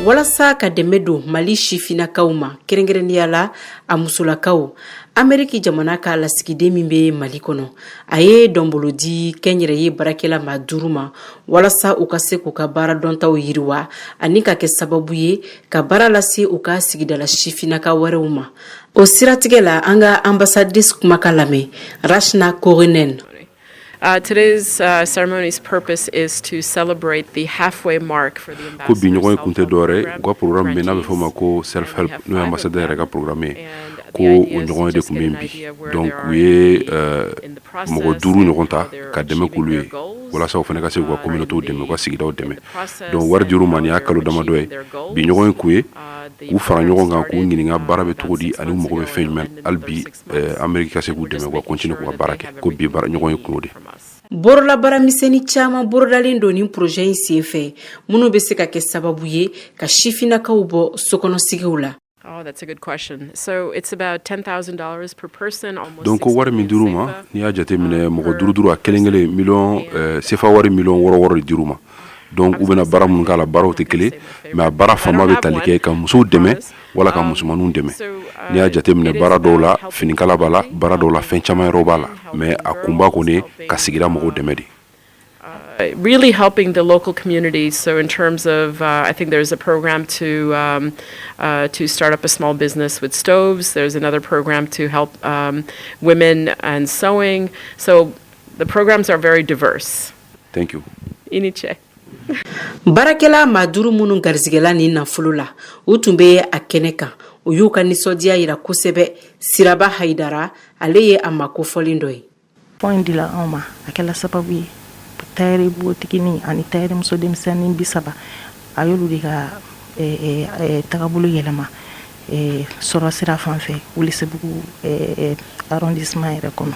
walasa ka dɛmɛ don Mali sifinakaw ma kelen-kelenya la a musolakaw Ameriki Djamana Ka Lasikiden min bɛ Mali kɔnɔ a ye dɔnbolo di kɛnyɛrɛye barakɛla ma 5 ma walasa u ka se k'u ka baara dɔntaw yiriwa ani ka kɛ sababu ye ka baara lase u ka sigidala sifinaka wɛrɛw ma. O siratigɛ la an ka ambassadrice kumakan lamɛn Rashna Korenen. Today's ceremony's purpose is to celebrate the halfway mark for the ko bi ɲɔgɔn kunte dɔre ko programme bɛ n'a bɛ fɔ ma ko self help n'o ambassadeur yɛrɛ ka programme ko o ɲɔgɔn de kun bɛ bi donc u ye mɔgɔ 5 ɲɔgɔn ta ka dɛmɛ k'olu ye walasa u fana ka se k'u ka communauté dɛmɛ u ka sigidaw dɛmɛ donc wari dir'u ma ni y'a kalo damadɔ ye bi ɲɔgɔn kun ye k'u fara ɲɔgɔn kan k'u ɲininka baara bɛ cogo di ani mɔgɔ bɛ fɛn jumɛn hali bi Ameriki ka se k'u dɛmɛ u ka continuer k'u ka baara kɛ ko bi baara ɲɔgɔn ye kun o de. Borola bara misɛnnin caman borodalen don nin projet in senfɛ minnu bɛ se ka kɛ sababu ye ka sifinakaw bɔ sokɔnɔsigiw la. Oh, that's a good question. So it's about $10,000 per person, almost. Donc wari min dir'u ma ni y'a jateminɛ mɔgɔ 5 a kelen-kelen miliyɔn CFA wari miliyɔn 6 de dir'u ma. Donc u bɛna baara minnu k'a la baaraw tɛ kelen mais a baara fama bɛ tali kɛ ka musow dɛmɛ wala ka musomanninw dɛmɛ. Ni y'a jateminɛ baara dɔw la finikala b'a la baara dɔw la fɛn caman yɛrɛ b'a la mais a kunba kɔni ka sigida mɔgɔw dɛmɛ de. Really helping the local communities. So in terms of, I think there's a program to start up a small business with stoves. There's another program to help women and sewing. So the programs are very diverse. Thank you. Iniche. Barakɛla maa 5 minnu garizigɛla nin nafolo la u tun bɛ a kɛnɛ kan u y'u ka nisɔndiya yira kosɛbɛ. Siraba Haidara ale ye a ma kofɔlen dɔ ye. Point dila anw ma a kɛla sababu ye tayɛri botigini ani tayɛri muso denmisɛnnin 30 a y'olu de ka tagabolo yɛlɛma sɔrɔ sira fan fɛ Welesebugu arrondissement yɛrɛ kɔnɔ.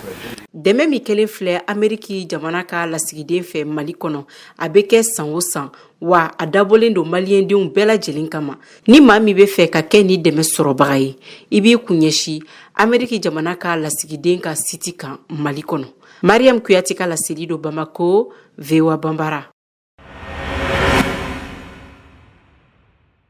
Dɛmɛ min kelen filɛ Ameriki Djamana Ka Lasikiden fɛ Mali kɔnɔ a bɛ kɛ san o san wa a dabɔlen don maliyɛndenw bɛɛ lajɛlen kama. Ni maa min bɛ fɛ ka kɛ ni dɛmɛ sɔrɔbaga ye i b'i kun ɲɛsin Ameriki Djamana Ka Lasikiden ka site kan Mali kɔnɔ. Mariam Kuyate ka laseli do Bamakɔ, VOA Bambara.